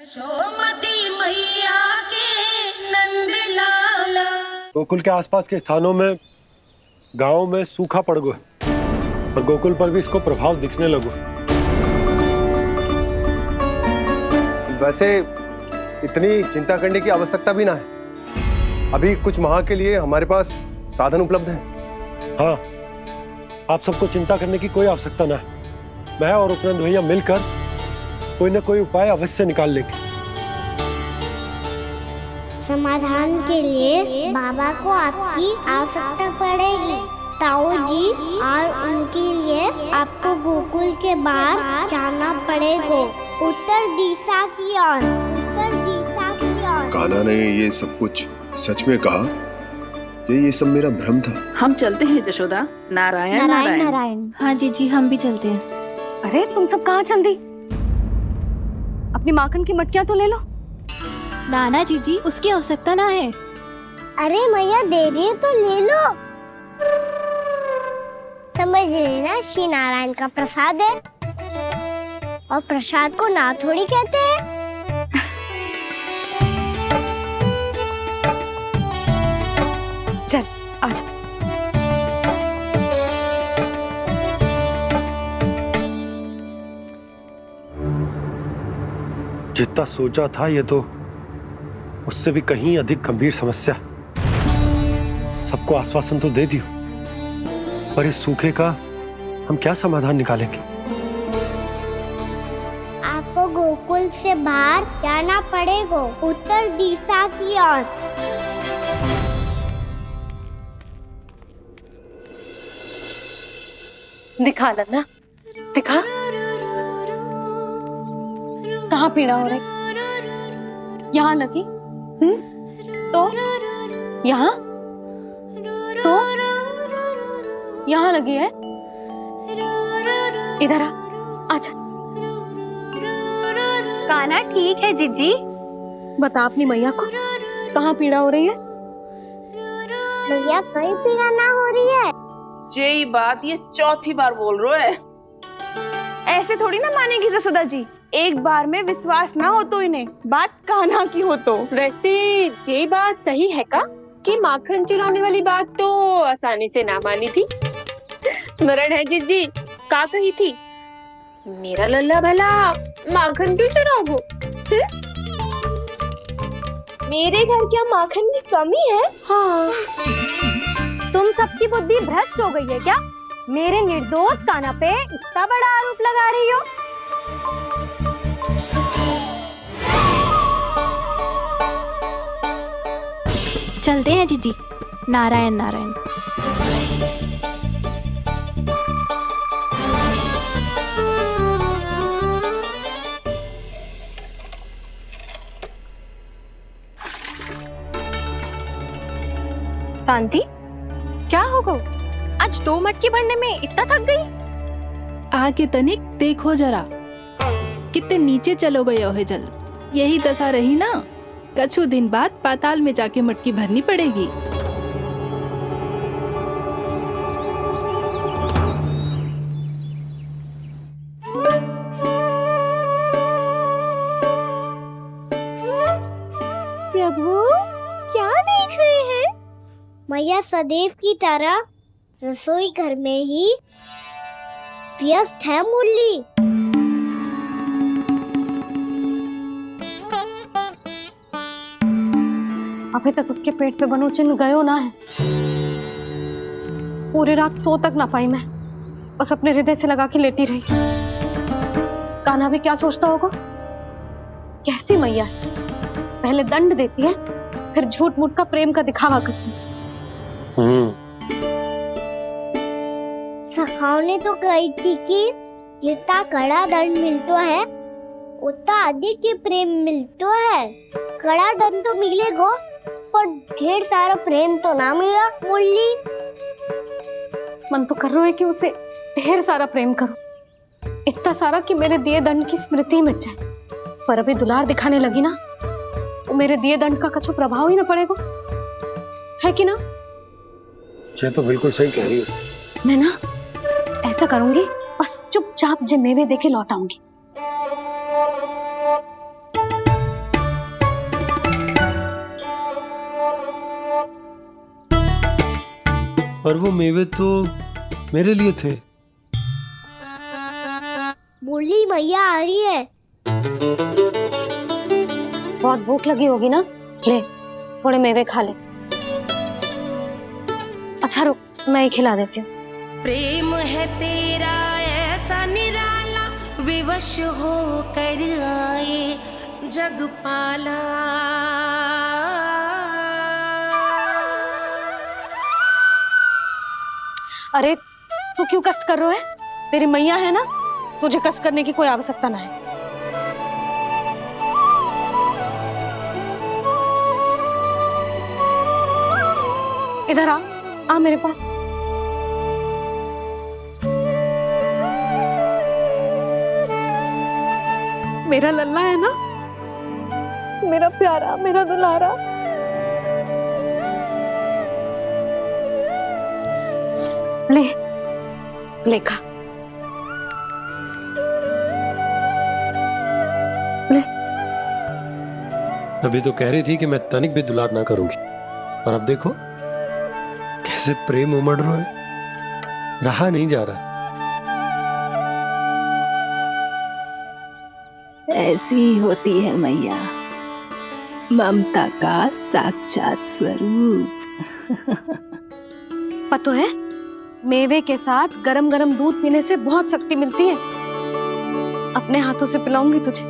यशोमती मैया के नंद लाला। गोकुल के आसपास के स्थानों में, गांवों में सूखा पड़ गया और गोकुल पर भी इसको प्रभाव दिखने लगो। वैसे इतनी चिंता करने की आवश्यकता भी ना है। अभी कुछ माह के लिए हमारे पास साधन उपलब्ध है। हाँ, आप सबको चिंता करने की कोई आवश्यकता ना है। मैं और उपनंद भैया मिलकर कोई ना कोई उपाय अवश्य निकाल लेंगे। समाधान के लिए बाबा को आपकी आवश्यकता पड़ेगी। ताऊ जी और उनके लिए आपको गोकुल के बाहर जाना पड़ेगा, उत्तर दिशा की ओर, उत्तर दिशा की ओर। कान्हा ने ये सब कुछ सच में कहा? ये सब मेरा भ्रम था? हम चलते हैं जशोदा। नारायण नारायण नारायण। हाँ जीजी, हम भी चलते हैं। अरे तुम सब कहाँ चल दी? अपनी माखन की मटकियाँ तो ले लो। नाना जीजी, उसकी आवश्यकता ना है। अरे मैया दे रही है तो ले लो। समझ लेना, श्री नारायण का प्रसाद है और प्रसाद को ना थोड़ी कहते हैं। चल आजा। जितना सोचा था ये तो उससे भी कहीं अधिक गंभीर समस्या। सबको आश्वासन तो दे दियो, पर इस सूखे का हम क्या समाधान निकालेंगे? आपको गोकुल से बाहर जाना पड़ेगा, उत्तर दिशा की ओर। दिखा लन्ना, दिखा। कहाँ पीड़ा हो रही? यहाँ लगी? तो यहाँ तो यहाँ लगी है। इधर आ, आजा। कान्हा ठीक है जीजी। बता अपनी मैया को कहाँ पीड़ा हो रही है? भैया कहीं पीड़ा ना हो रही है। यही बात ये चौथी बार बोल रहे है। ऐसे थोड़ी ना मानेगी जसोदा जी। एक बार में विश्वास ना हो तो इन्हें, बात कान्हा की हो तो। वैसे ये बात सही है का कि माखन चुराने वाली बात तो आसानी से ना मानी थी। स्मरण है जीजी, का कही थी? मेरा लल्ला भला माखन क्यों चुराओगे? मेरे घर क्या माखन की कमी है? हाँ। तुम सबकी बुद्धि भ्रष्ट हो गई है क्या? मेरे निर्दोष कान्हा पे इतना बड़ा आरोप लगा रही हो? चलते हैं जीजी। नारायण नारायण। शांति, क्या हो गो? आज 2 मटकी भरने में इतना थक गई? आके तनिक देखो जरा, कितने नीचे चलो गए हो जल। यही दशा रही ना, कछु दिन बाद पाताल में जाके मटकी भरनी पड़ेगी। प्रभु क्या देख रहे हैं? मैया सदैव की तरह रसोई घर में ही व्यस्त है मुरली। अभी तक उसके पेट पे बनो चिन्ह गयो ना है। पूरी रात सो तक ना पाई मैं, बस अपने हृदय से लगा के लेटी रही। कान्हा भी क्या सोचता होगा? कैसी मैया है, पहले दंड देती है, फिर झूठ मूठ का प्रेम का दिखावा करती है। सखाओ तो कही थी कि जितना कड़ा दंड मिलता है उतना अधिक ही प्रेम मिलता है। कड़ा दंड तो मिलेगा पर ढेर सारा प्रेम तो ना मिला मुरली। मन तो कर रहा है कि उसे ढेर सारा प्रेम करो, इतना सारा कि मेरे दिए दंड की स्मृति मिट जाए। पर अभी दुलार दिखाने लगी ना, वो मेरे दिए दंड का कछु प्रभाव ही ना पड़ेगा, है कि ना? ये तो बिल्कुल सही कह रही हो। मैं ना ऐसा करूंगी, बस चुपचाप जे मेवे देके लौट आऊंगी। और वो मेवे तो मेरे लिए थे। बोली मैया आ रही है। बहुत भूख लगी होगी ना, ले थोड़े मेवे खा ले। अच्छा रुक, मैं ही खिला देती हूँ। प्रेम है तेरा ऐसा निराला, विवश हो कर आए जग पाला। अरे तू क्यों कष्ट कर रहा है? तेरी मैया है ना, तुझे कष्ट करने की कोई आवश्यकता ना है। इधर आ मेरे पास। मेरा लल्ला है ना, मेरा प्यारा, मेरा दुलारा। ले खा। ले। अभी तो कह रही थी कि मैं तनिक भी दुलार ना करूंगी, और अब देखो कैसे प्रेम उमड़ रहा है, रहा नहीं जा रहा। ऐसी ही होती है मैया, ममता का साक्षात स्वरूप। पता है, मेवे के साथ गरम गरम दूध पीने से बहुत शक्ति मिलती है। अपने हाथों से पिलाऊंगी तुझे।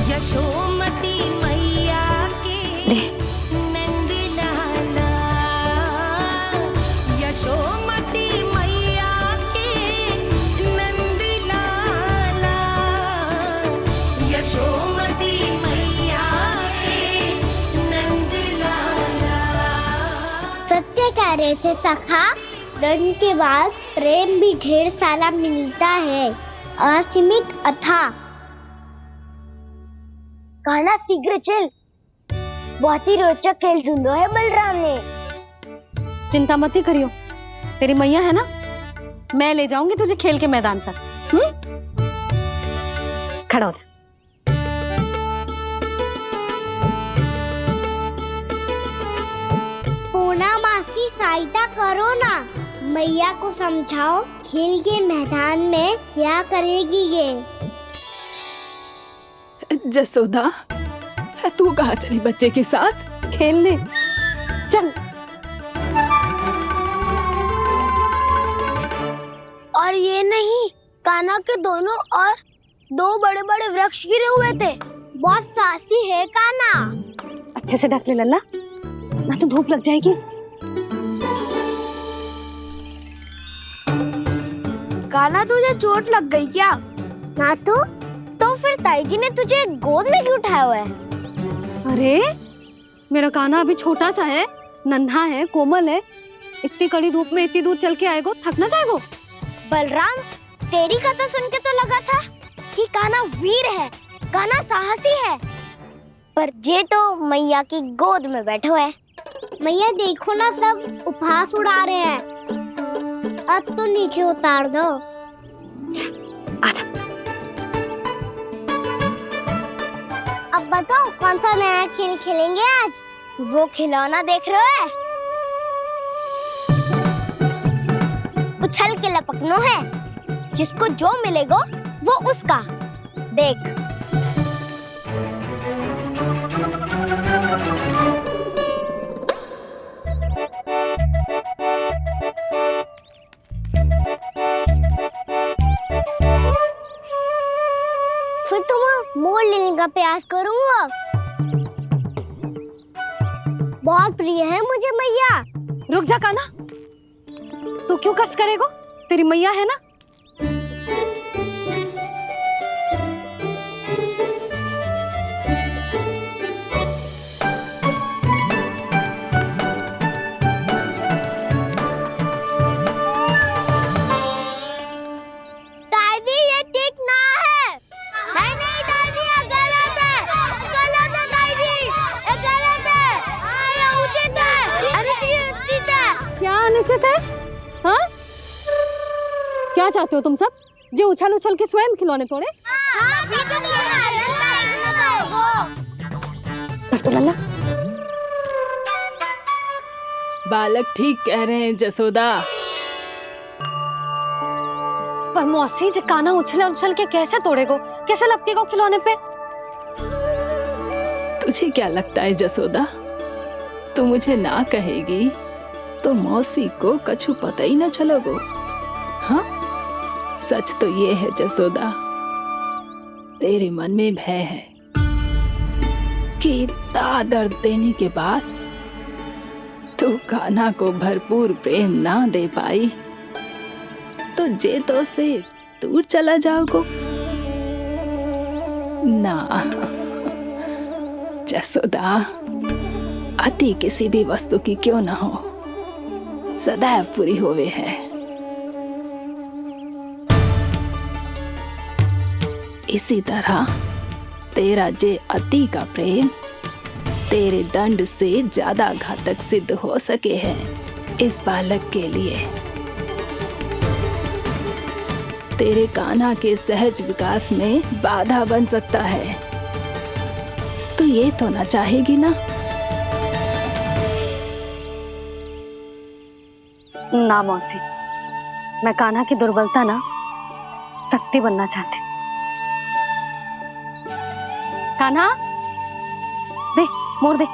यशोमती मैया के नंद लाला, यशोमती मैया के नंद लाला, यशोमती मैया के नंद लाला। सत्य कह रहे थे सखा, दंड के बाद प्रेम भी ढेर सारा मिलता है, असीमित अथाह। गाना शीघ्र चल, बहुत ही रोचक खेल ढूंढो है बलराम ने। चिंता मत ही करियो, तेरी मैया है ना, मैं ले जाऊंगी तुझे खेल के मैदान तक। खड़ा हो जा। पूना मासी सहायता करो ना, मैया को समझाओ खेल के मैदान में क्या करेगी ये। जसोदा, तू कहाँ चली बच्चे के साथ? खेलने चल। और ये नहीं, कान्हा के दोनों और दो बड़े बड़े वृक्ष गिरे हुए थे। बहुत साहसी है कान्हा। अच्छे से ढक ले लल्ला, ना तो धूप लग जाएगी। कान्हा तुझे चोट लग गई क्या? ना तो फिर ताई जी ने तुझे गोद में क्यों उठाया हुआ है? अरे मेरा कान्हा अभी छोटा सा है, नन्हा है, कोमल है। इतनी कड़ी धूप में इतनी दूर चल के आएगो, थक ना जाएगो। बलराम, तेरी कथा सुन के तो लगा था कि कान्हा वीर है, कान्हा साहसी है, पर जे तो मैया की गोद में बैठो है। मैया देखो ना, सब उपहास उड़ा रहे हैं। अब तो नीचे उतार दो। आजा। अब बताओ कौन सा नया खेल खेलेंगे आज? वो खिलौना देख रहे हो? उछल के लपकनो है, जिसको जो मिलेगा वो उसका। देख। फिर तुम मोड़ लेने का प्रयास करूंगा। बहुत प्रिय है मुझे मैया। रुक जा कान्हा, तू क्यों कष्ट करेगो? तेरी मैया है ना। दादी ये ठीक ना है। नहीं दादी, ये गलत है। गलत है दादी, ये गलत है। ये उचित है, अनुचित है। क्या अनुचित है? हाँ? क्या चाहते हो तुम सब? जो उछल उछल के स्वयं खिलौने तोड़े? तो लल्ला बालक ठीक कह रहे हैं जसोदा। पर मौसी जी काना उछल उछल के कैसे तोड़ेगो, कैसे लपकेगो खिलौने पे? तुझे क्या लगता है जसोदा, तू मुझे ना कहेगी तो मौसी को कछु पता ही न चलोगो? हाँ, सच तो ये है जसोदा, तेरे मन में भय है कि इतना दर्द देने के बाद तू कान्हा को भरपूर प्रेम ना दे पाई तो जेतो से दूर चला जाओगो ना। जसोदा, अति किसी भी वस्तु की क्यों ना हो, सदैव पूरी होवे है। इसी तरह तेरा जे अति का प्रेम तेरे दंड से ज्यादा घातक सिद्ध हो सके है इस बालक के लिए। तेरे कान्हा के सहज विकास में बाधा बन सकता है, तो ये तो ना चाहेगी ना? ना मौसी, मैं कान्हा की दुर्बलता ना शक्ति बनना चाहती। कान्हा, दे मोड़ दे।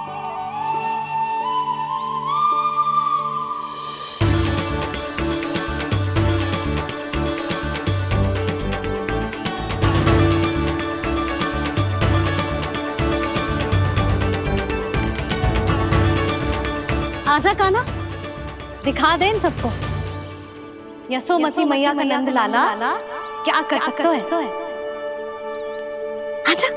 आजा कान्हा, दिखा दे इन सबको यशोमती मैया का नंद लाला क्या कर सकता है। आजा।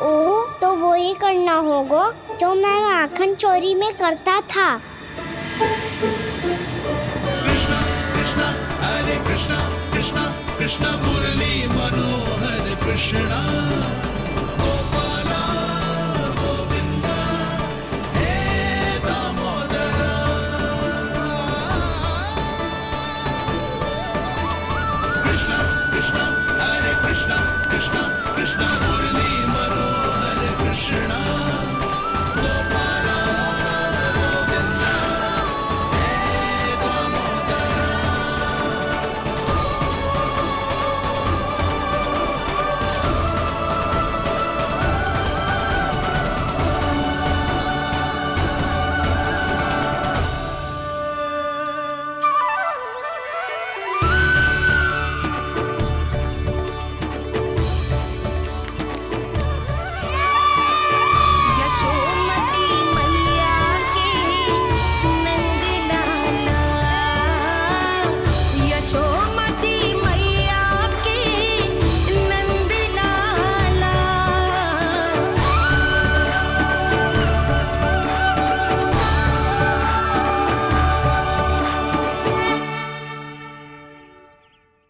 ओ, तो वो ही करना होगा जो मैं माखन चोरी में करता था। कृष्ण मुरली मनोहर कृष्णा गोपाला गोविंदा हे दामोदरा। कृष्ण कृष्ण हरे कृष्ण कृष्ण कृष्ण मुरली मनोहर कृष्णा गोपाला गोविंदा हे दामोदरा।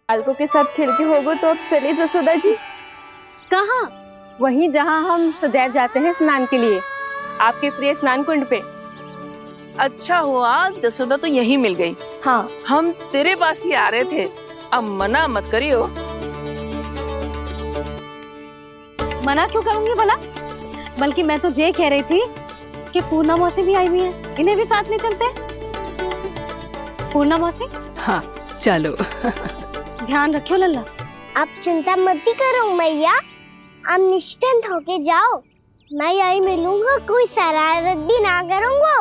बालकों के साथ खेल के होगो तो अब चलिए जसोदा जी। कहाँ? वहीं जहाँ हम सदैव जाते हैं स्नान के लिए, आपके प्रिय स्नान कुंड पे। अच्छा हुआ जसोदा तो यहीं मिल गई। हाँ, हम तेरे पास ही आ रहे थे, अब मना मत करियो। मना क्यों करूंगी भला? बल्कि मैं तो ये कह रही थी कि पूर्णा मौसी भी आई हुई है, इन्हें भी साथ ले चलते हैं। पूर्णा मौसी, हाँ चलो। ध्यान रखियो लल्ला। आप चिंता मत करो मैया, आप निश्चिंत होके जाओ, मैं यही मिलूंगा, कोई शरारत भी ना करूंगा।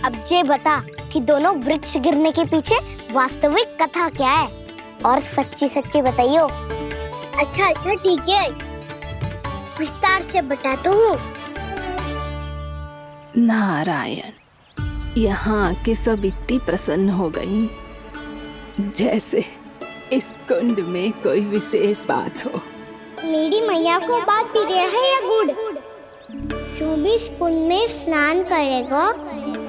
अब ये बता कि दोनों वृक्ष गिरने के पीछे वास्तविक कथा क्या है, और सच्ची सच्ची बताइयो। अच्छा अच्छा ठीक है, विस्तार से बताता हूँ। नारायण, यहाँ के सब इतनी प्रसन्न हो गई जैसे इस कुंड में कोई विशेष बात हो। मेरी मैया को बात प्रिय है या गुड़? जो भी इस कुंड में स्नान करेगा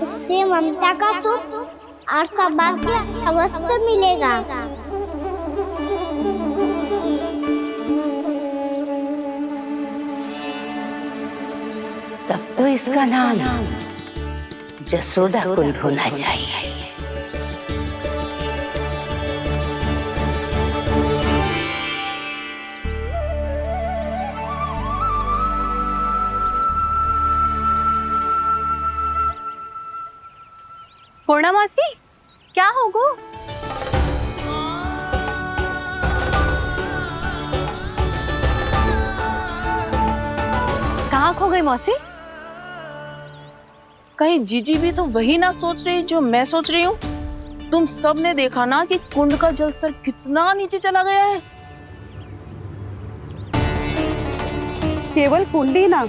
उससे ममता का सुख और सौभाग्य अवश्य मिलेगा। तब तो इसका नाम जसोदा कुंड होना चाहिए। पूर्णा मासी, क्या होगो? कहाँ खो गई मौसी? कहीं जीजी भी तो वही ना सोच रही जो मैं सोच रही हूँ? तुम सब ने देखा ना कि कुंड का जलस्तर कितना नीचे चला गया है। केवल कुंड ही ना,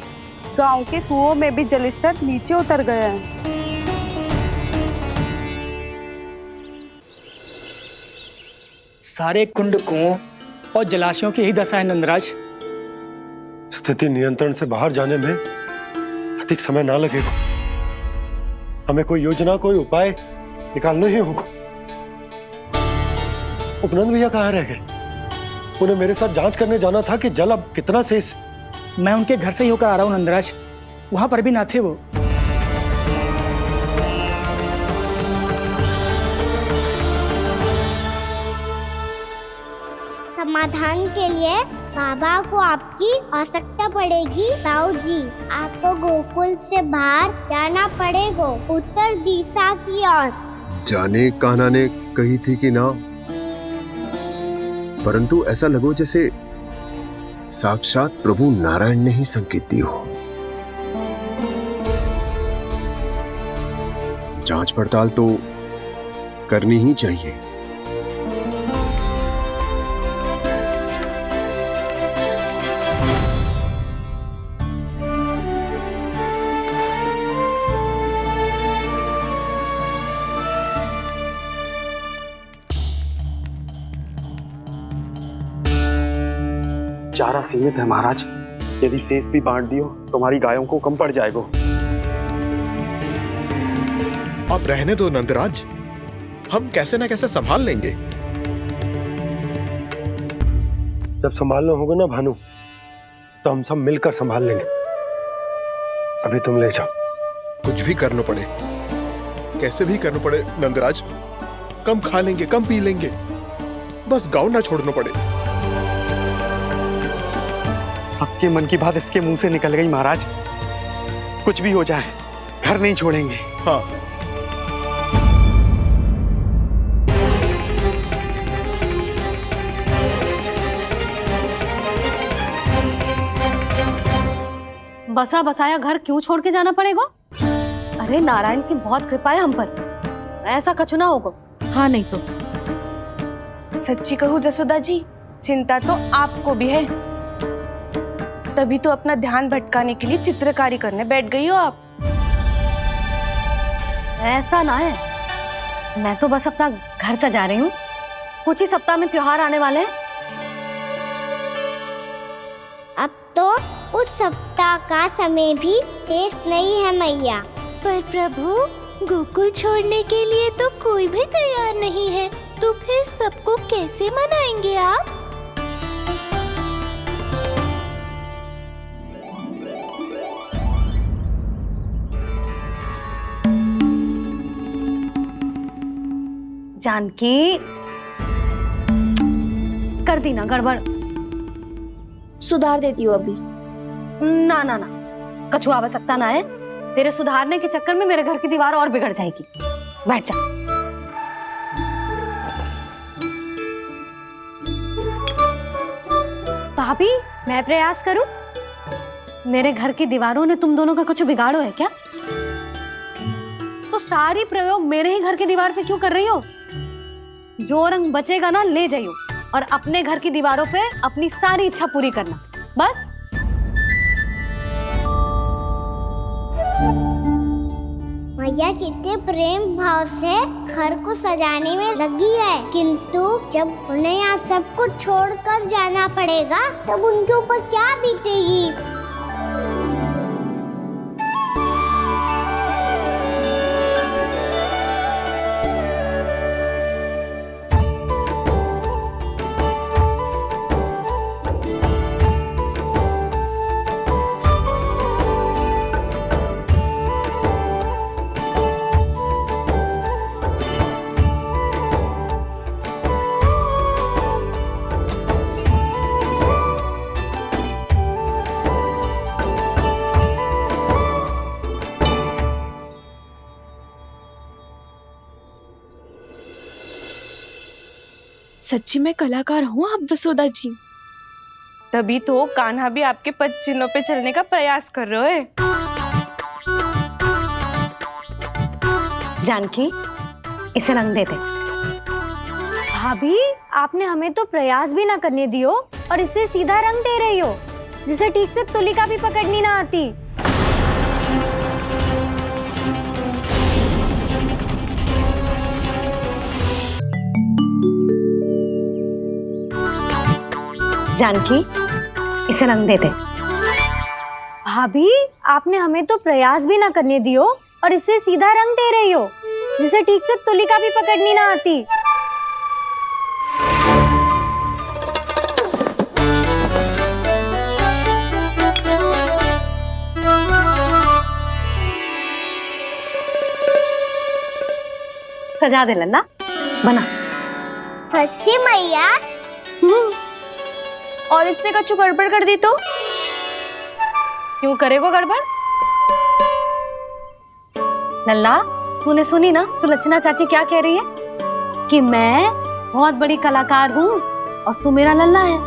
गांव के कुओं में भी जलस्तर नीचे उतर गया है। सारे कुंड, कुओं और जलाशयों की ही दशा है नंदराज। स्थिति नियंत्रण से बाहर जाने में अधिक समय ना लगेगा। हमें कोई योजना, कोई उपाय निकालना ही होगा। उपनंद भैया कहाँ रह गए? उन्हें मेरे साथ जांच करने जाना था कि जल अब कितना शेष। मैं उनके घर से ही होकर आ रहा हूँ नंदराज, वहां पर भी ना थे वो। समाधान के लिए बाबा को आपकी आवश्यकता पड़ेगी। ताऊ जी, आपको गोकुल से बाहर जाना पड़ेगा, उत्तर दिशा की ओर। जाने कान्हा ने कही थी कि ना, परंतु ऐसा लगो जैसे साक्षात प्रभु नारायण ने ही संकेत दी हो। जांच पड़ताल तो करनी ही चाहिए। चारा सीमित है महाराज, यदि शेष भी बांट दियो तो हमारी गायों को कम पड़ जाएगा। आप रहने दो नंदराज, हम कैसे ना कैसे संभाल लेंगे। जब संभालना होगा ना भानु, तो हम सब मिलकर संभाल लेंगे। अभी तुम ले जाओ। कुछ भी करना पड़े, कैसे भी करना पड़े नंदराज, कम खा लेंगे, कम पी लेंगे, बस गाँव ना छोड़ना पड़े। सबके मन की बात इसके मुंह से निकल गई महाराज। कुछ भी हो जाए, घर नहीं छोड़ेंगे। हाँ, बसा बसाया घर क्यों छोड़ के जाना पड़ेगा? अरे नारायण की बहुत कृपा है हम पर, ऐसा कछु ना होगा। हाँ नहीं तो सच्ची कहूँ जसोदा जी, चिंता तो आपको भी है, तभी तो अपना ध्यान भटकाने के लिए चित्रकारी करने बैठ गई हो आप। ऐसा ना है, मैं तो बस अपना घर सजा रही हूँ। कुछ ही सप्ताह में त्योहार आने वाले हैं। अब तो उस सप्ताह का समय भी शेष नहीं है मैया। पर प्रभु, गोकुल छोड़ने के लिए तो कोई भी तैयार नहीं है, तो फिर सबको कैसे मनाएंगे आप? जानकी, कर दी ना गड़बड़। सुधार देती हूँ अभी। ना ना ना, कछु आवश्यकता ना है। तेरे सुधारने के चक्कर में मेरे घर की दीवार और बिगड़ जाएगी। बैठ जा। भाभी, मैं प्रयास करूं? मेरे घर की दीवारों ने तुम दोनों का कुछ बिगाड़ो है क्या? तो सारी प्रयोग मेरे ही घर की दीवार पे क्यों कर रही हो? जो रंग बचेगा ना ले जाइयो, और अपने घर की दीवारों पे अपनी सारी इच्छा पूरी करना, बस। मैया कितने प्रेम भाव से घर को सजाने में लगी है, किंतु जब उन्हें यहाँ सब कुछ छोड़कर जाना पड़ेगा तब उनके ऊपर क्या बीतेगी? सच्ची में कलाकार हूँ आप जसोदा जी। तभी तो कान्हा भी आपके पद चिन्हों पे चलने का प्रयास कर रहे है। जानकी, इसे रंग दे दे। भाभी, आपने हमें तो प्रयास भी ना करने दियो और इसे सीधा रंग दे रही हो, जिसे ठीक से तुलिका भी पकड़नी ना आती। जानकी, इसे रंग दे दे। भाभी, आपने हमें तो प्रयास भी ना करने दियो और इसे सीधा रंग दे रही हो, जिसे ठीक से तुलिका भी पकड़नी ना आती। सजा दे लल्ला, बना। सच्ची मैया? और इसने कछु गड़बड़ कर दी तो? क्यों करेगो गड़बड़? लल्ला, तूने सुनी ना सुलक्षणा चाची क्या कह रही है? कि मैं बहुत बड़ी कलाकार हूँ और तू मेरा लल्ला है।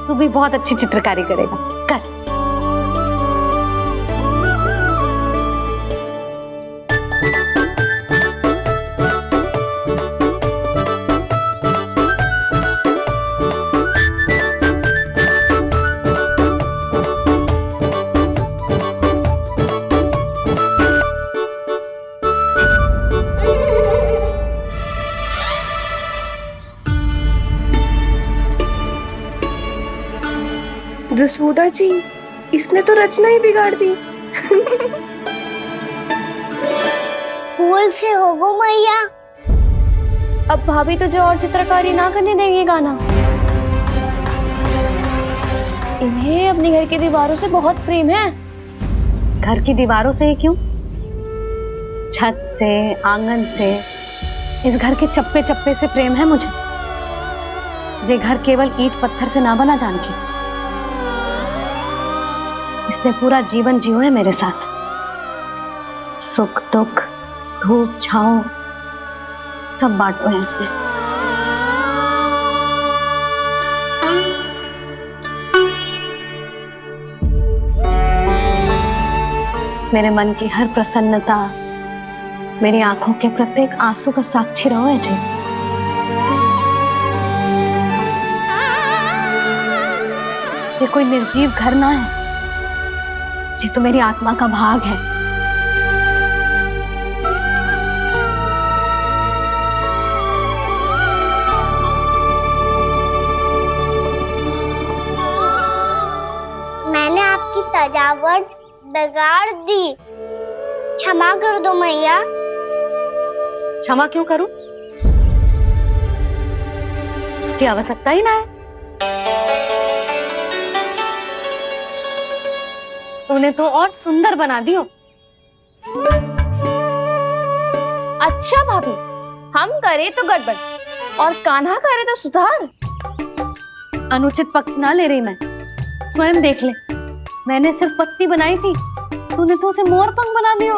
तू भी बहुत अच्छी चित्रकारी करेगा, कर। जसोदा जी, इसने तो रचना ही बिगाड़ दी। फूल से होगो मैया। अब भाभी तुझे और चित्रकारी ना करने देंगी गाना। इन्हें अपने घर की दीवारों से बहुत प्रेम है। घर की दीवारों से ही क्यों? छत से, आंगन से, इस घर के चप्पे चप्पे से प्रेम है मुझे। ये घर केवल ईंट पत्थर से ना बना जानकी। इसने पूरा जीवन जियो है मेरे साथ। सुख दुख, धूप छांव सब बांटो है इसने। मेरे मन की हर प्रसन्नता, मेरी आंखों के प्रत्येक आंसू का साक्षी रहो है जी। ये कोई निर्जीव घर ना है, ये तो मेरी आत्मा का भाग है। मैंने आपकी सजावट बिगाड़ दी, क्षमा कर दो मैया। क्षमा क्यों करूं? इसकी आवश्यकता ही ना है। तूने तो और सुंदर बना दियो। अच्छा भाभी, हम करे तो गड़बड़ और कान्हा करे तो सुधार। अनुचित पक्ष ना ले रही मैं, स्वयं देख ले। मैंने सिर्फ पत्ती बनाई थी, तूने तो उसे मोर पंख बना दियो।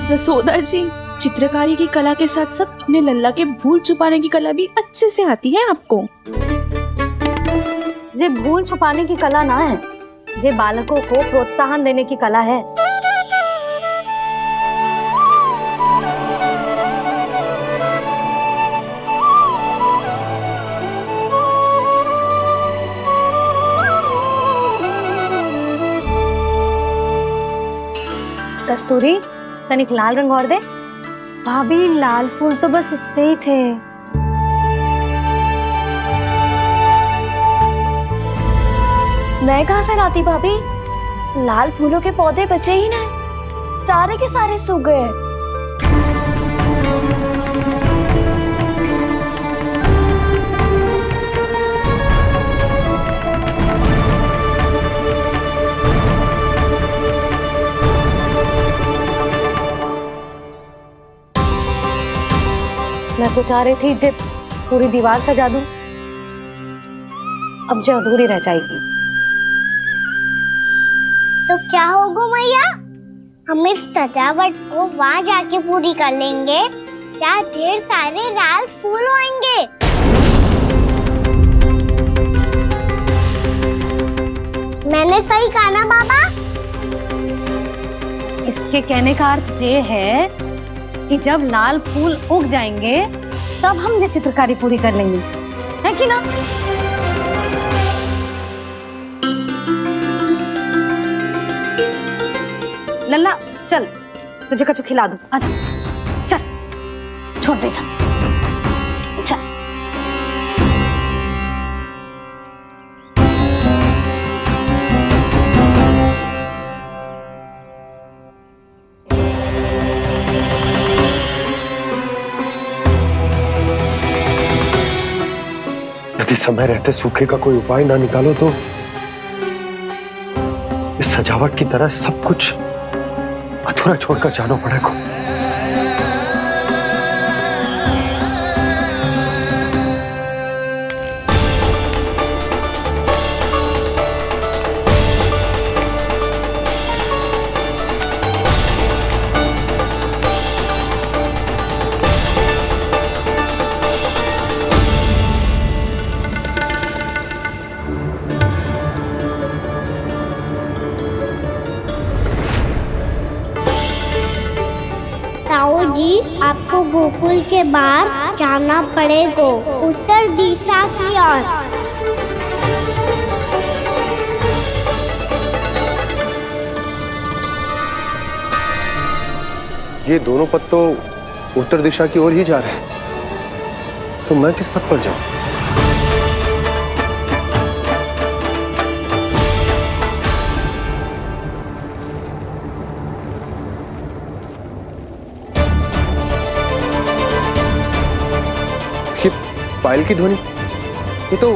जसोदा जी, चित्रकारी की कला के साथ साथ अपने लल्ला के भूल छुपाने की कला भी अच्छे से आती है आपको। ये भूल छुपाने की कला ना है, ये बालकों को प्रोत्साहन देने की कला है। कस्तूरी, तनिक लाल रंग और दे। भाभी, लाल फूल तो बस इतने ही थे। मैं कहाँ से लाती भाभी? लाल फूलों के पौधे बचे ही ना, सारे के सारे सूख गए। मैं तो चाह रही थी जे पूरी दीवार सजा दूं, अब जो अधूरी रह जाएगी। तो क्या होगा मैया, हम इस सजावट को वहाँ जाके पूरी कर लेंगे, क्या ढेर सारे लाल फूल होंगे। मैंने सही कहा ना बाबा? इसके कहने का अर्थ ये है कि जब लाल फूल उग जाएंगे तब हम ये चित्रकारी पूरी कर लेंगे, है कि ना? लल्ला चल, तुझे कछु खिला दूं, आजा चल, छोड़ दे चल। यदि समय रहते सूखे का कोई उपाय ना निकालो तो इस सजावट की तरह सब कुछ अधूरा छोड़कर जाना पड़ेगा। ताऊ जी, आपको गोकुल के बाहर जाना पड़ेगा, उत्तर दिशा की ओर। ये दोनों पथ तो उत्तर दिशा की ओर ही जा रहे हैं, तो मैं किस पथ पर जाऊं? ये पायल की ध्वनि, ये तो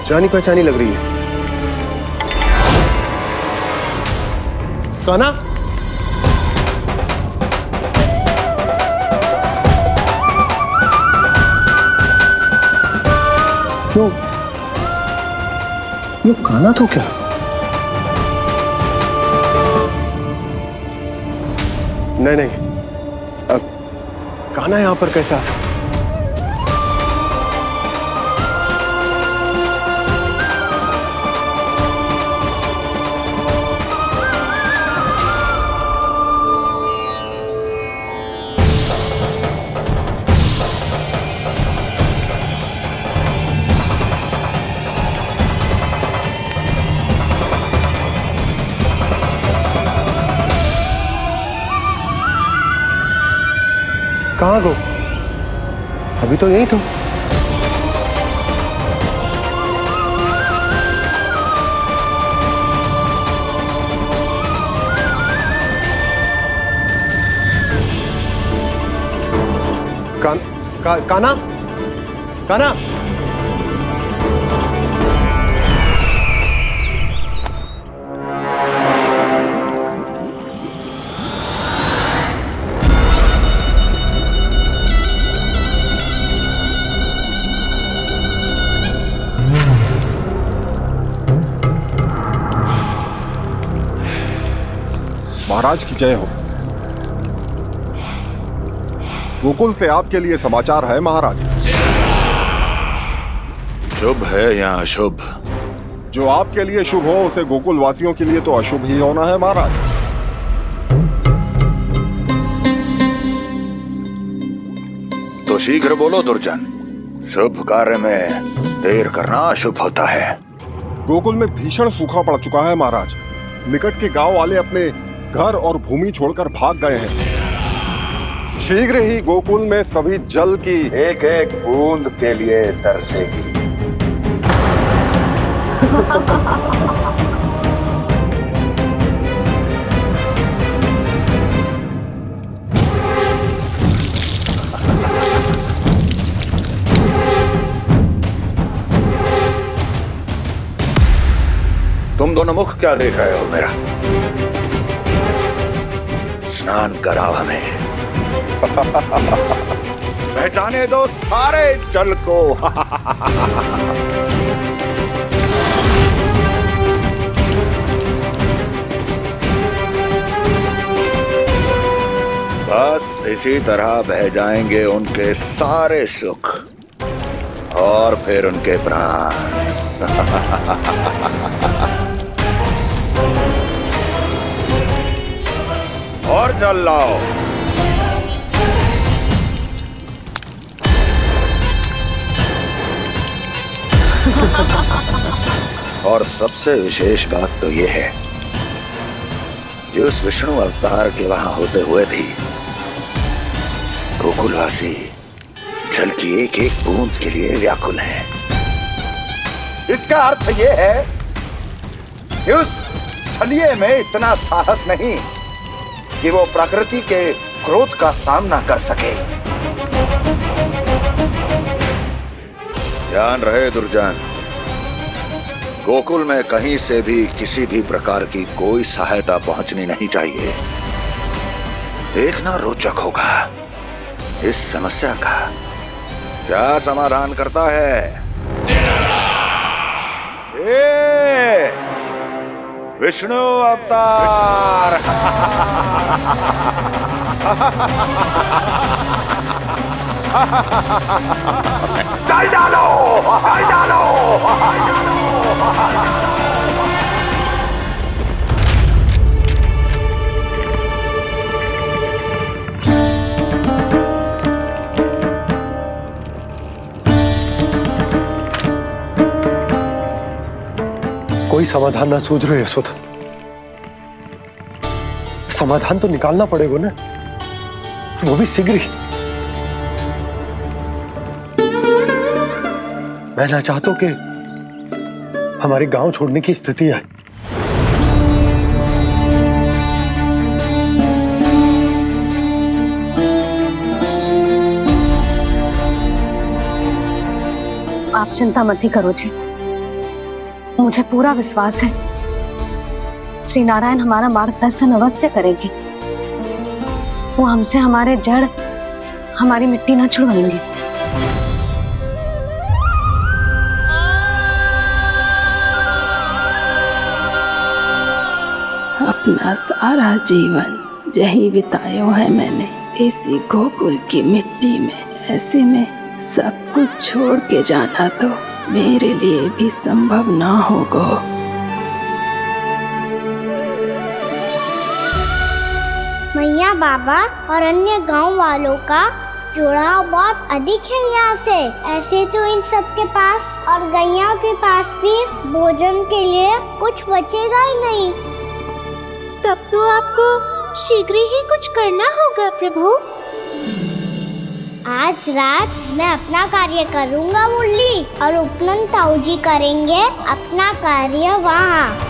जानी पहचानी लग रही है। कान्हा, ये कान्हा तो क्या? नहीं, कान्हा यहां पर कैसे आ सकता? कहाँ गो? अभी तो यही तो। कान्हा, कान्हा, महाराज की जय हो। गोकुल से आपके लिए समाचार है महाराज। शुभ है या अशुभ? जो आपके लिए शुभ हो उसे गोकुल वासियों के लिए तो अशुभ ही होना है महाराज। तो शीघ्र बोलो दुर्जन, शुभ कार्य में देर करना अशुभ होता है। गोकुल में भीषण सूखा पड़ चुका है महाराज। निकट के गांव वाले अपने घर और भूमि छोड़कर भाग गए हैं। शीघ्र ही गोकुल में सभी जल की एक एक बूंद के लिए तरसेगी। तुम दोनों मुख क्या देख रहे हो मेरा? स्नान कराओ हमें। पहचाने दो सारे जल को। बस इसी तरह बह जाएंगे उनके सारे सुख और फिर उनके प्राण। और जल लाओ। और सबसे विशेष बात तो ये है कि उस विष्णु अवतार के वहां होते हुए भी गोकुलवासी जल की एक एक बूंद के लिए व्याकुल है। इसका अर्थ ये है कि उस छलिए में इतना साहस नहीं कि वो प्रकृति के क्रोध का सामना कर सके। ध्यान रहे दुर्जन, गोकुल में कहीं से भी किसी भी प्रकार की कोई सहायता पहुंचनी नहीं चाहिए। देखना रोचक होगा इस समस्या का क्या समाधान करता है। ए, विष्णु अवतार। चल डालो, चल डालो। कोई समाधान ना सूझ रहे यशोदा। समाधान तो निकालना पड़ेगा ना, वो भी शीघ्र ही। मैं ना चाहता कि हमारे गांव छोड़ने की स्थिति आए। आप चिंता मत ही करो जी, मुझे पूरा विश्वास है श्री नारायण हमारा मार्गदर्शन अवश्य करेंगे। वो हमसे हमारे जड़, हमारी मिट्टी ना छुड़वाएंगे। अपना सारा जीवन यही बिताया है मैंने इसी गोकुल की मिट्टी में। ऐसे में सब कुछ छोड़ के जाना तो मेरे लिए भी संभव ना होगा। मैया, बाबा और अन्य गांव वालों का जुड़ाव बहुत अधिक है यहाँ से। ऐसे तो इन सब के पास और गैया के पास भी भोजन के लिए कुछ बचेगा ही नहीं। तब तो आपको शीघ्र ही कुछ करना होगा प्रभु। आज रात मैं अपना कार्य करूँगा मुरली, और उपनंद ताऊ जी करेंगे अपना कार्य वहाँ।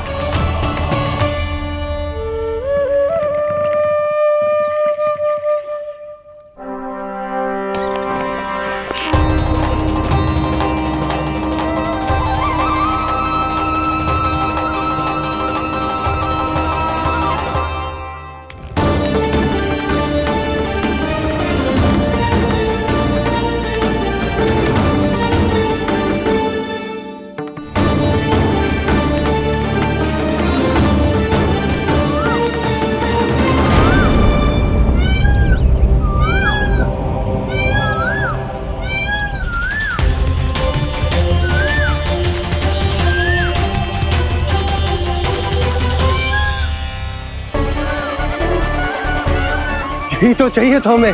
यही तो चाहिए था हमें।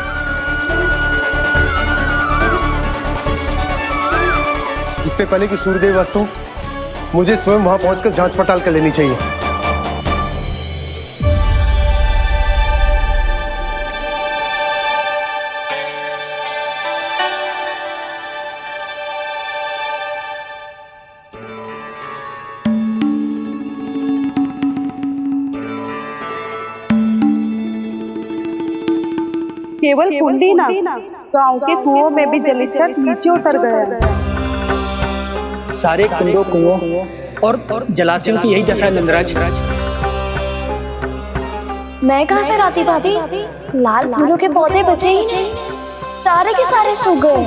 इससे पहले कि सूर्यदेव अस्त हो, मुझे स्वयं वहां पहुंचकर जांच पड़ताल कर लेनी चाहिए। केवल कुंडी ना, गांव के कुओं में भी जलस्तर नीचे उतर गया। सारे कुंडों, कुओं और जलाशयों की यही दशा है नंदराज। मैं कहाँ से लाती भाभी? लाल फूलों के पौधे बचे ही नहीं। सारे के सारे सो गए।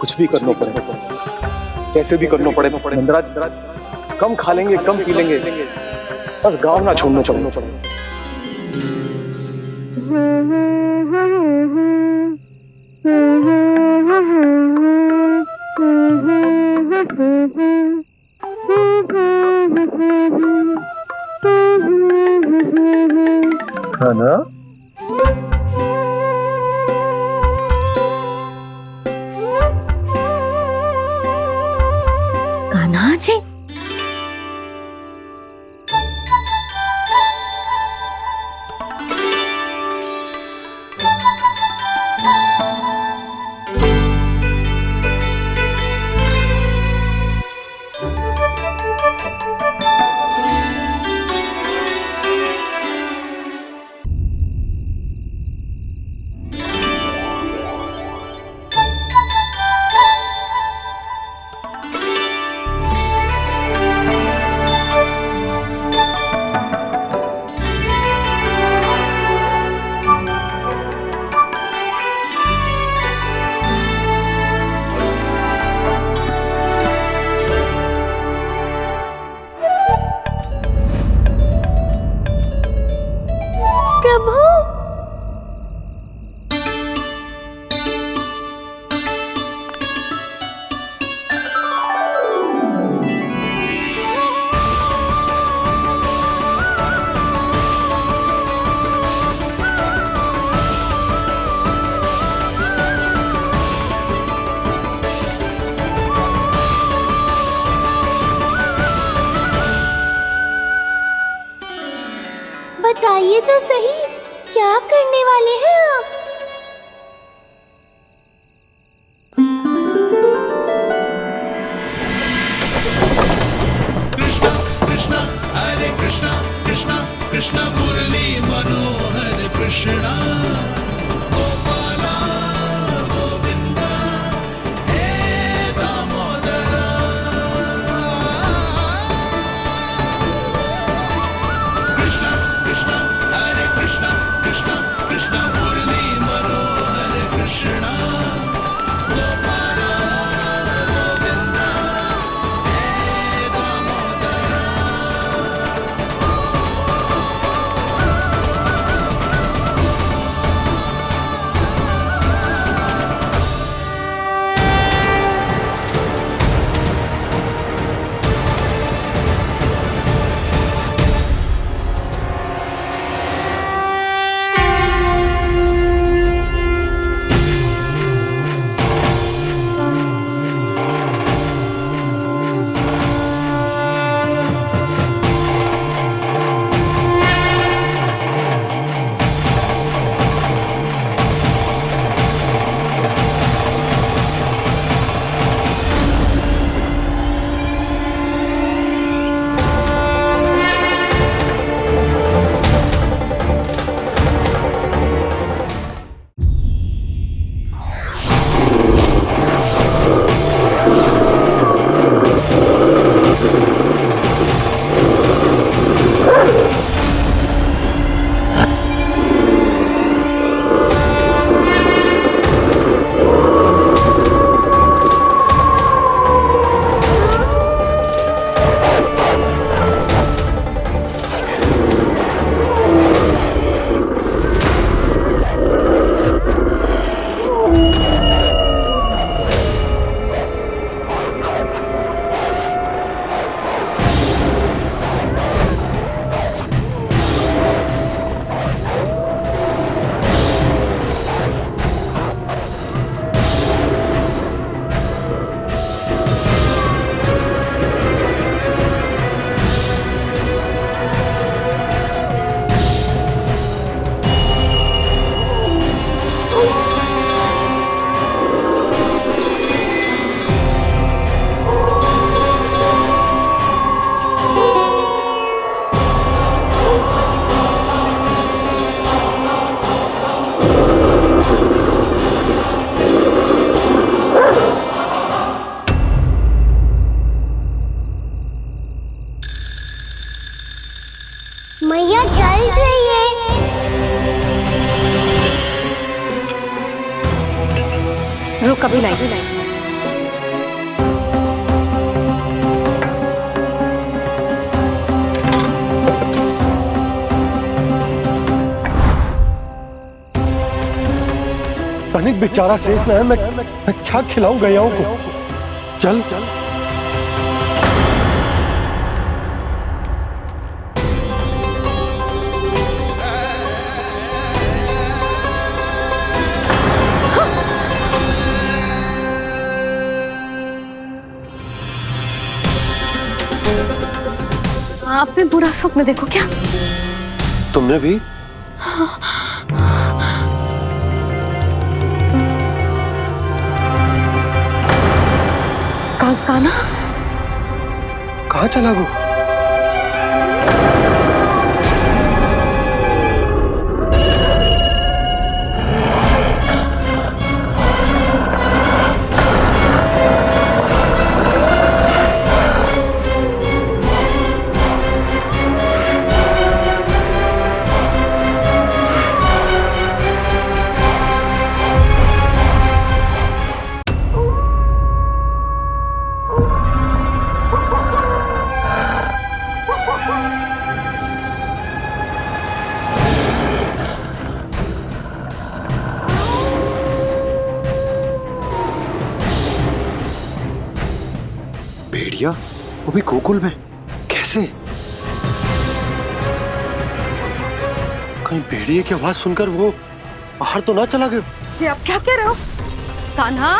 कुछ भी करना पड़ेगा, कैसे भी करना पड़ेगा। नंदराज, कम खा लेंगे, कम पी लेंगे, बस गाँव ना छोड़ना पड़ेगा। है ना? कान्हा जी, प्रभु, बताइए तो सही, क्या करने वाले हैं आप? कृष्णा हरे कृष्णा कृष्णा कृष्णा मुरली मनोहर कृष्णा गोपाला गोविंदा हे दामोदरा। कृष्णा कृष्णा हरे कृष्णा कृष्णा कृष्णा मुरली मनोहर कृष्णा गोपाला गोविंदा हे दामोदरा। अभी लाई। तनिक बेचारा शेष ना है, मैं क्या खिलाऊं गयाओं को। चल चल आपने बुरा स्वप्न देखो क्या? तुमने भी? काना कहाँ चला वो? भेड़िया वो भी गोकुल में कैसे? कहीं भेड़िए की आवाज सुनकर वो बाहर तो ना चला गया? जी आप क्या कह रहे हो? कान्हा,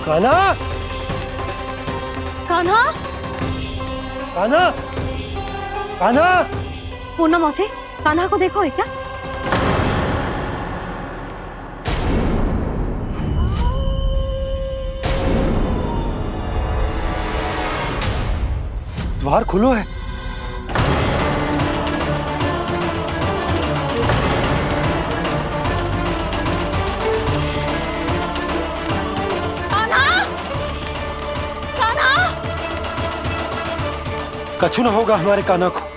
कान्हा, कान्हा, कान्हा, कान्हा। पूनम मौसी, कान्हा को देखो है क्या? द्वार खुलो है। कान्हा, कान्हा, कछु ना होगा हमारे कान्हा को।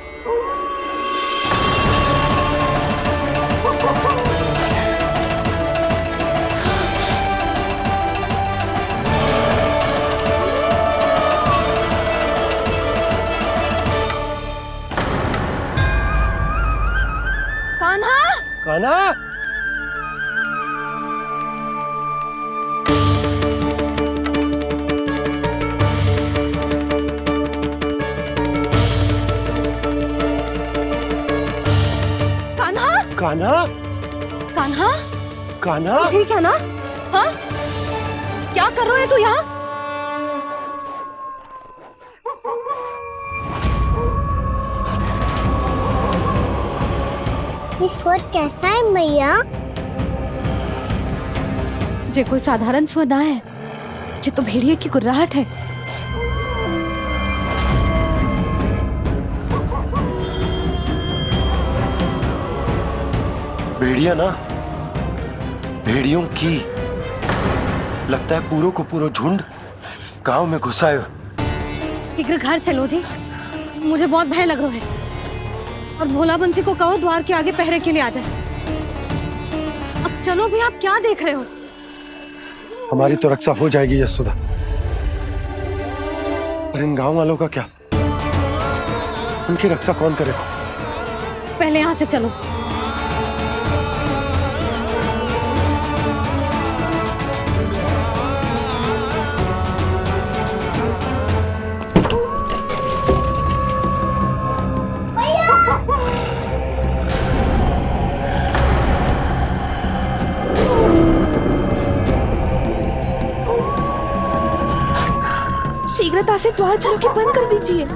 कान्हा, कान्हा, कान्हा, कान्हा, कान्हा। ठीक है ना? हाँ? क्या कर रहे हो तू यहाँ? स्वर कैसा है मैया? जे कोई साधारण स्वर ना है, जे तो भेड़िए की गुर्राहट है। भेड़िया ना, भेड़ियों की लगता है पूरो को पूरो झुंड गांव में घुसा है। शीघ्र घर चलो जी, मुझे बहुत भय लग रहा है। और भोला बंसी को कहो द्वार के आगे पहरे के लिए आ जाए। अब चलो भी, आप क्या देख रहे हो? हमारी तो रक्षा हो जाएगी यशोदा, पर इन गांव वालों का क्या? उनकी रक्षा कौन करेगा? पहले यहाँ से चलो। शीघ्रता से द्वार चारों के बंद कर दीजिए।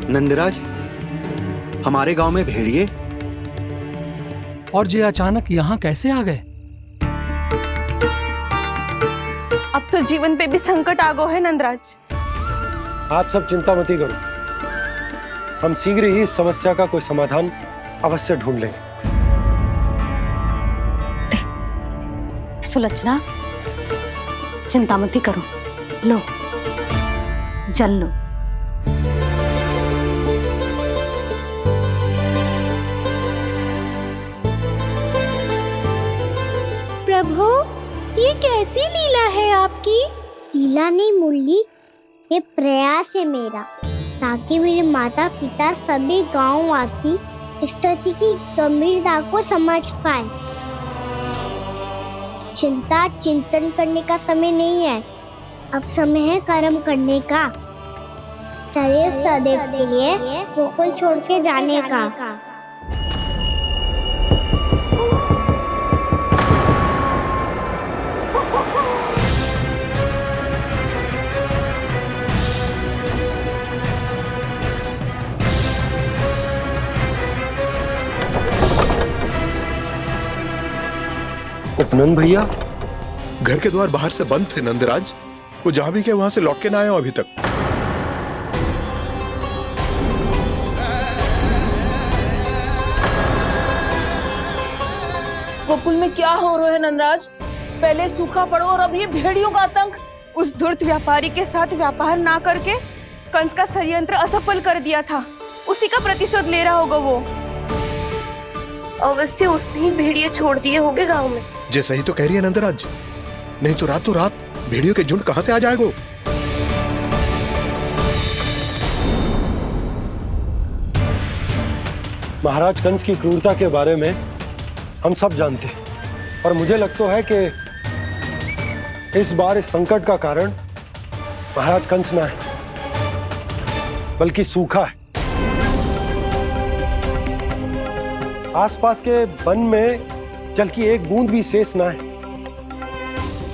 नंदराज, हमारे गांव में भेड़िए और ये अचानक यहाँ कैसे आ गए? अब तो जीवन पे भी संकट आ गो है नंदराज। आप सब चिंता मत करो, हम शीघ्र ही इस समस्या का कोई समाधान अवश्य ढूंढ लेंगे। सुलक्षणा, चिंता मत करो, लो जल लो। प्रभु, ये कैसी लीला है आपकी? लीला नहीं मुरली, ये प्रयास है मेरा, ताकि मेरे माता पिता सभी गांव वासी स्थिति की गंभीरता को समझ पाए। चिंता चिंतन करने का समय नहीं है, अब समय है कर्म करने का, सदैव सदैव के लिए गोकुल छोड़ के जाने का। उपनंद भैया, घर के द्वार बाहर से बंद थे नंदराज, वो जहां भी गए वहां से लौट के ना आए हो अभी तक। गोकुल में क्या हो रहा है नंदराज? पहले सूखा पड़ो और अब ये भेड़ियों का आतंक। उस धूर्त व्यापारी के साथ व्यापार ना करके कंस का षड्यंत्र असफल कर दिया था, उसी का प्रतिशोध ले रहा होगा वो। अवश्य उसने ही भेड़िए छोड़ दिए होंगे गांव में। जैसा ही तो कह रही है नंदराज, नहीं तो रात भेड़ियों के झुंड कहां से आ जाएगा? महाराज कंस की क्रूरता के बारे में हम सब जानते हैं, और मुझे लगता है कि इस बार इस संकट का कारण महाराज कंस ना है, बल्कि सूखा है। आसपास के वन में जल की एक बूंद भी शेष ना है।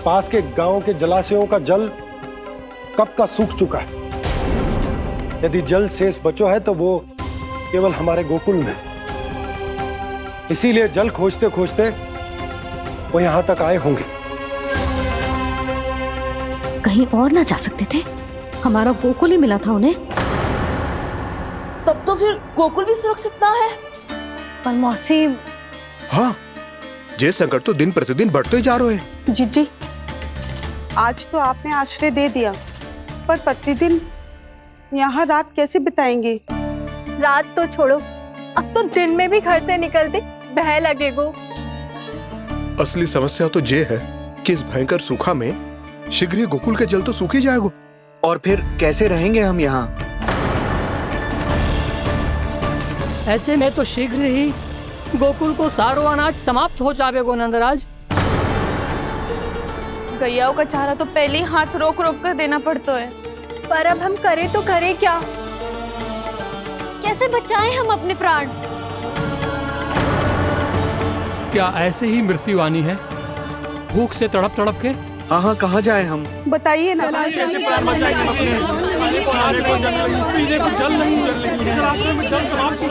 पास के गांव के जलाशयों का जल कब का सूख चुका है। यदि जल शेष बचो है तो वो केवल हमारे गोकुल में। इसीलिए जल खोजते खोजते वो यहां तक आए होंगे। कहीं और ना जा सकते थे? हमारा गोकुल ही मिला था उन्हें। तब तो फिर गोकुल भी सुरक्षित ना है। पर मौसी, हाँ, ये संकट तो दिन प्रतिदिन बढ़ते ही जा रहे हैं। जीजी, आज तो आपने आश्रय दे दिया, पर प्रतिदिन यहाँ रात कैसे बिताएंगे? रात तो छोड़ो, अब तो दिन में भी घर से निकलते भय लगेगो। असली समस्या तो ये है कि इस भयंकर सूखा में शीघ्र ही गोकुल के जल तो सूख ही जाएगा। और फिर कैसे रहेंगे हम यहाँ? ऐसे में तो शीघ्र ही गोकुल को सारो अनाज समाप्त हो जाएगा नंदराज। गैयाओं का चारा तो पहले ही हाथ रोक रोक कर देना पड़ता है। पर अब हम करें तो करें क्या? कैसे बचाएं हम अपने प्राण? क्या ऐसे ही मृत्यु आनी है, भूख से तड़प तड़प के? हाँ हाँ, कहाँ जाए हम? बताइए ना। कैसे प्राण बचाएंगे अपने? खाने को जल नहीं, पीने को जल नहीं, रास्ते में जल समाप्त हो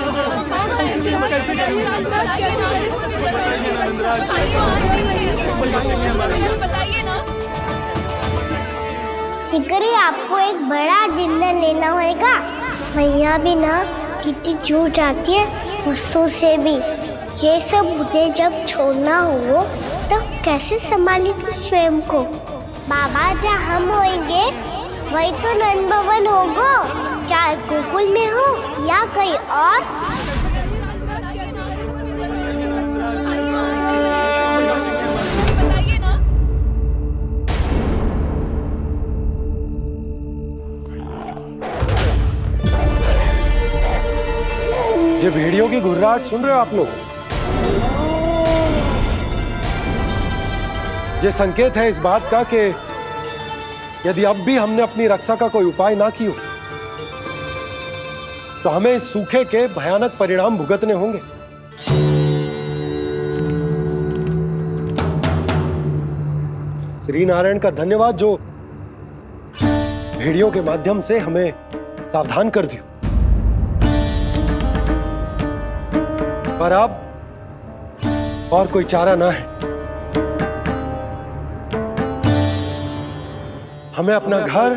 शीघ्र ही आपको एक बड़ा डिनर लेना होगा। मैया भी ना कितनी झूठ आती है गुस्सों से भी। ये सब उन्हें जब छोड़ना हो तो कैसे संभाली तू स्वयं को? बाबा जहाँ हम होंगे वही तो नंद भवन होगा, चाहे गोकुल में हो या कहीं और। ये भेड़ियों की घुर्राहट सुन रहे हो आप लोग? ये संकेत है इस बात का कि यदि अब भी हमने अपनी रक्षा का कोई उपाय ना किया तो हमें इस सूखे के भयानक परिणाम भुगतने होंगे। श्री नारायण का धन्यवाद जो भेड़ियों के माध्यम से हमें सावधान कर दिया। पर अब और कोई चारा ना है। हमें अपना घर,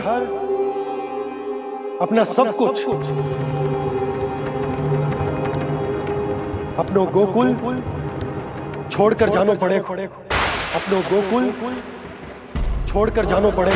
अपना सब कुछ, अपनो गोकुल छोड़कर जानो पड़े। अपनो गोकुल छोड़कर जानो पड़े।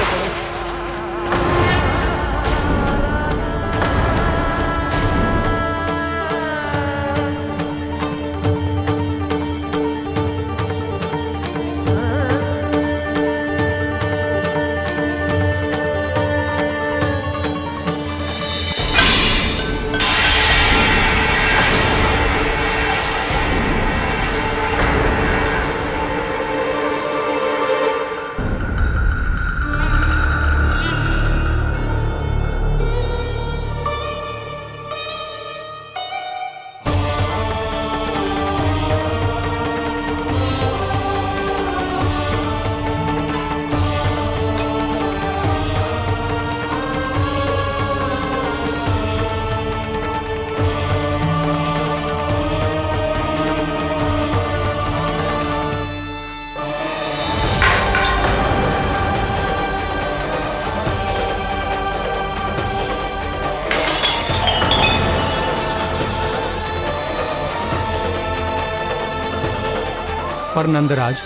पर नंदराज,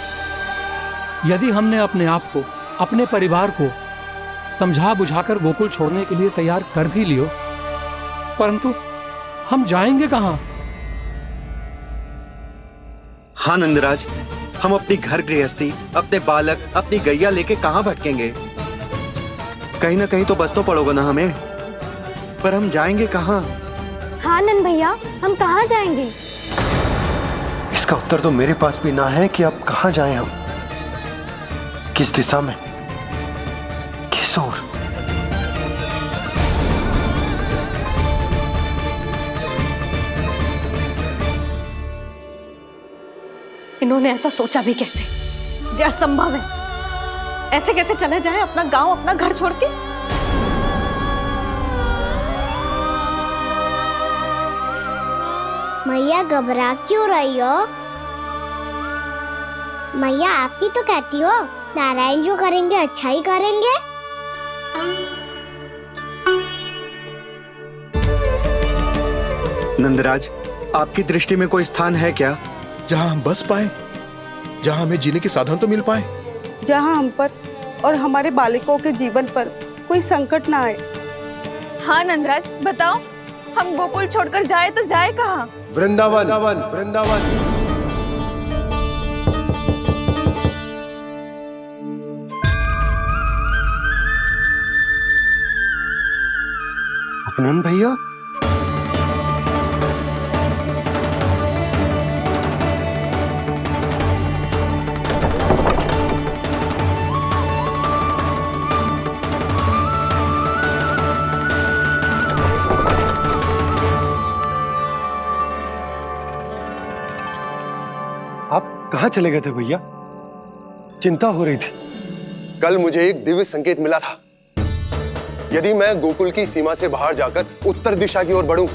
यदि हमने अपने आप को, अपने परिवार को समझा बुझाकर गोकुल छोड़ने के लिए तैयार कर भी लियो, परंतु हम जाएंगे कहां? हाँ नंदराज, हम अपनी घर गृहस्थी, अपने बालक, अपनी गैया लेके कहां भटकेंगे? कहीं ना कहीं तो बस तो पड़ोगे ना हमें, पर हम जाएंगे कहां? हाँ नंद भैया, हम कहाँ जाएंगे? इसका उत्तर तो मेरे पास भी ना है कि अब कहां जाएं हम, किस दिशा में, किस ओर। इन्होंने ऐसा सोचा भी कैसे? जो असंभव है। ऐसे कैसे चले जाएं अपना गांव, अपना घर छोड़ के? मैया घबरा क्यों रही हो? मैया आप ही तो कहती हो नारायण जो करेंगे अच्छा ही करेंगे। नंदराज, आपकी दृष्टि में कोई स्थान है क्या जहां हम बस पाए, जहां हमें जीने के साधन तो मिल पाए, जहाँ हम पर और हमारे बालकों के जीवन पर कोई संकट ना आए? हाँ नंदराज, बताओ, हम गोकुल छोड़कर जाए तो जाए कहाँ? वृंदावन, वृंदावन। अपनन भैया, आप कहां चले गए थे भैया? चिंता हो रही थी। कल मुझे एक दिव्य संकेत मिला था। यदि मैं गोकुल की सीमा से बाहर जाकर उत्तर दिशा की ओर बढ़ूं,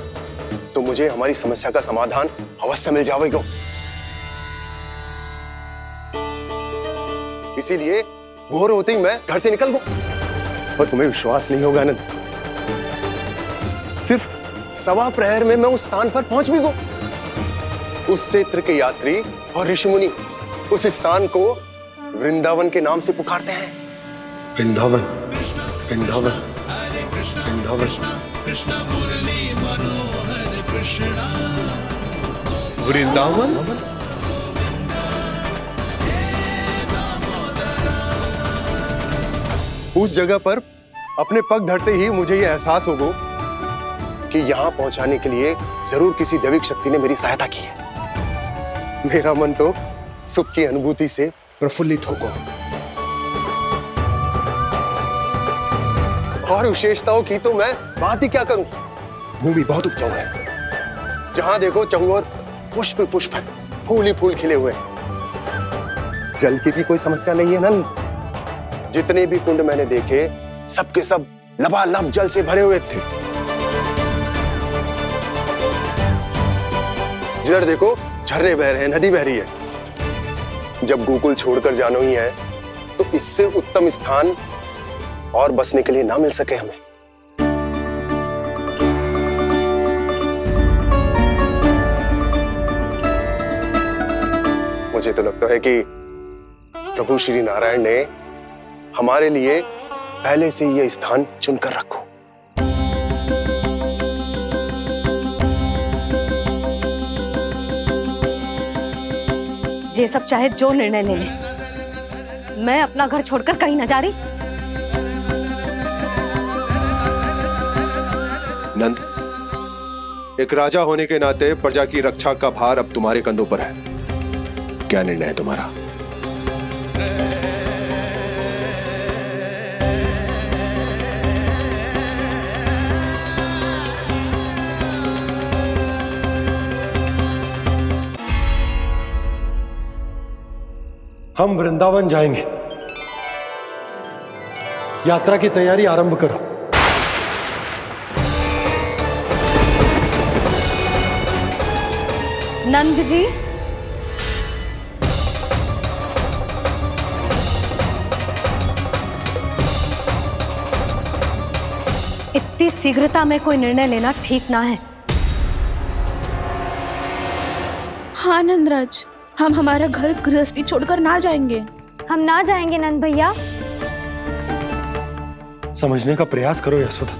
तो मुझे हमारी समस्या का समाधान अवश्य मिल जाएगा। इसीलिए भोर होते ही मैं घर से निकल गया। पर तुम्हें विश्वास नहीं होगा आनंद, सिर्फ सवा प्रहर में मैं उस स्थान पर पहुंच भी गया। उस क्षेत्र के यात्री और ऋषि मुनि उस स्थान को वृंदावन के नाम से पुकारते हैं। वृंदावन, वृंदावन, वृंदावन। वृंदावन। उस जगह पर अपने पग धरते ही मुझे यह एहसास होगा कि यहां पहुंचाने के लिए जरूर किसी दैविक शक्ति ने मेरी सहायता की है। मेरा मन तो सुख की अनुभूति से प्रफुल्लित होगा। और विशेषताओं की तो मैं बात ही क्या करूं। भूमि बहुत उपजाऊ है, जहां देखो चहुओर पुष्प पुष्प है, फूल ही फूल खिले हुए हैं। जल की भी कोई समस्या नहीं है नंद। जितने भी कुंड मैंने देखे सबके सब लबालब जल से भरे हुए थे। जिधर देखो झरने बह रहे हैं, नदी बह रही है। जब गोकुल छोड़कर जाना ही है तो इससे उत्तम स्थान और बसने के लिए ना मिल सके हमें। मुझे तो लगता है कि प्रभु श्री नारायण ने हमारे लिए पहले से यह स्थान चुनकर रखो। ये सब चाहे जो निर्णय ले ले, मैं अपना घर छोड़कर कहीं न जा रही। नंद, एक राजा होने के नाते प्रजा की रक्षा का भार अब तुम्हारे कंधों पर है। क्या निर्णय है तुम्हारा? हम वृंदावन जाएंगे। यात्रा की तैयारी आरंभ करो। नंद जी, इतनी शीघ्रता में कोई निर्णय लेना ठीक ना है। हाँ नंदराज, हम हमारा घर गृहस्थी छोड़कर ना जाएंगे। हम ना जाएंगे नंद भैया। समझने का प्रयास करो यशोदा।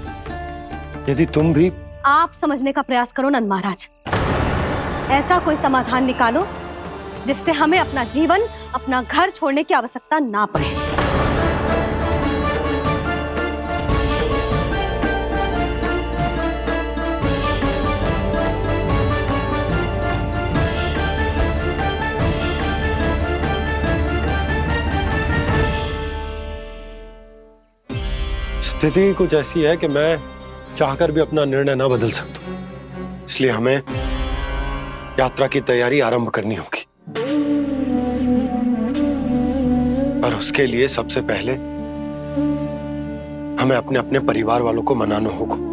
यदि तुम भी आप समझने का प्रयास करो नंद महाराज। ऐसा कोई समाधान निकालो जिससे हमें अपना जीवन, अपना घर छोड़ने की आवश्यकता ना पड़े। स्थिति कुछ ऐसी है कि मैं चाहकर भी अपना निर्णय ना बदल सकता, इसलिए हमें यात्रा की तैयारी आरंभ करनी होगी। और उसके लिए सबसे पहले हमें अपने अपने परिवार वालों को मनाना होगा।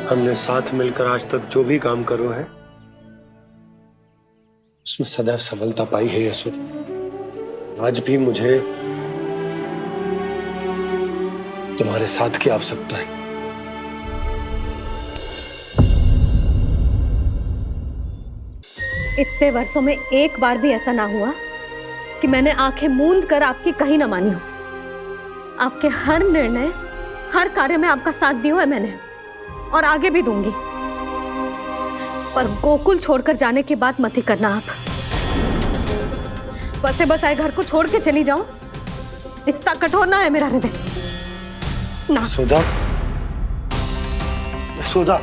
हमने साथ मिलकर आज तक जो भी काम करो है उसमें सदैव सफलता पाई है यशोदा। आज भी मुझे तुम्हारे साथ की आवश्यकता है। इतने वर्षों में एक बार भी ऐसा ना हुआ कि मैंने आंखें मूंद कर आपकी कहीं ना मानी हो। आपके हर निर्णय, हर कार्य में आपका साथ दिया है मैंने, और आगे भी दूंगी। पर गोकुल छोड़कर जाने की बात मत ही करना आप। बसे बसाए घर को छोड़ के चली जाऊं, इतना कठोर ना है मेरा हृदय ना। यशोदा, यशोदा,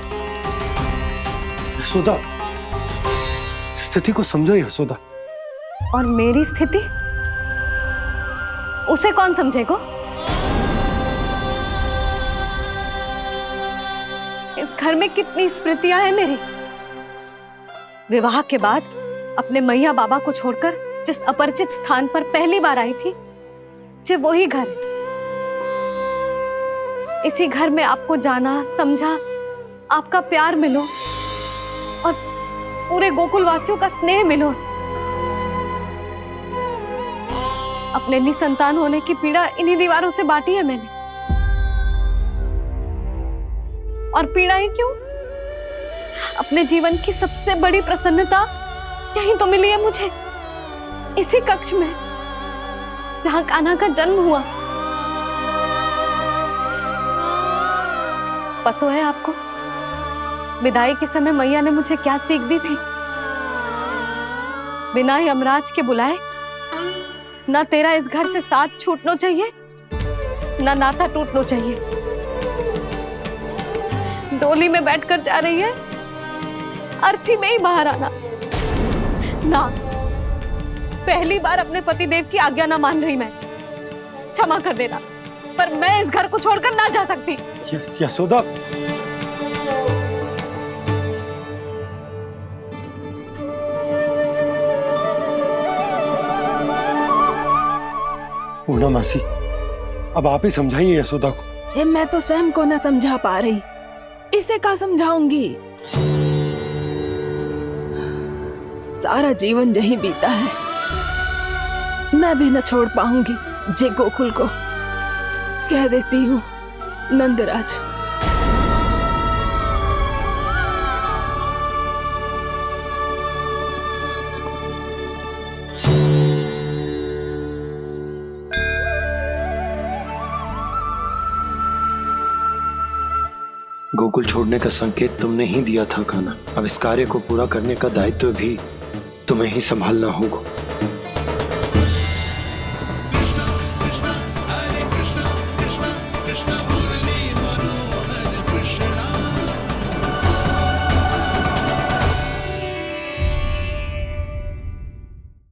यशोदा, स्थिति को समझो यशोदा। और मेरी स्थिति उसे कौन समझेगा? इस घर में कितनी स्मृतियां हैं मेरी। विवाह के बाद अपने मैया बाबा को छोड़कर जिस अपरिचित स्थान पर पहली बार आई थी, जो वही घर। इसी घर में आपको जाना, समझा, आपका प्यार मिलो और पूरे गोकुल वासियों का स्नेह मिलो। अपने निसंतान होने की पीड़ा इन्हीं दीवारों से बांटी है मैंने। और पीड़ा ही क्यों? अपने जीवन की सबसे बड़ी प्रसन्नता यहीं तो मिली है मुझे, इसी कक्ष में जहां कान्हा का जन्म हुआ। पता है आपको विदाई के समय मैया ने मुझे क्या सीख दी थी? बिना यमराज के बुलाए ना तेरा इस घर से साथ छूटना चाहिए, ना नाता टूटना चाहिए। डोली में बैठकर जा रही है, अर्थी में ही बाहर आना ना। पहली बार अपने पति देव की आज्ञा ना मान रही मैं, क्षमा कर देना, पर मैं इस घर को छोड़कर ना जा सकती। यशोदा, पूर्णा मासी, अब आप ही समझाइए यशोदा को। मैं तो स्वयं को न समझा पा रही, इसे क्या समझाऊंगी? सारा जीवन यही बीता है, मैं भी न छोड़ पाऊंगी जे गोकुल को। कह देती हूँ नंदराज। गोकुल छोड़ने का संकेत तुमने ही दिया था कान्हा। अब इस कार्य को पूरा करने का दायित्व भी तुम्हें ही संभालना होगा।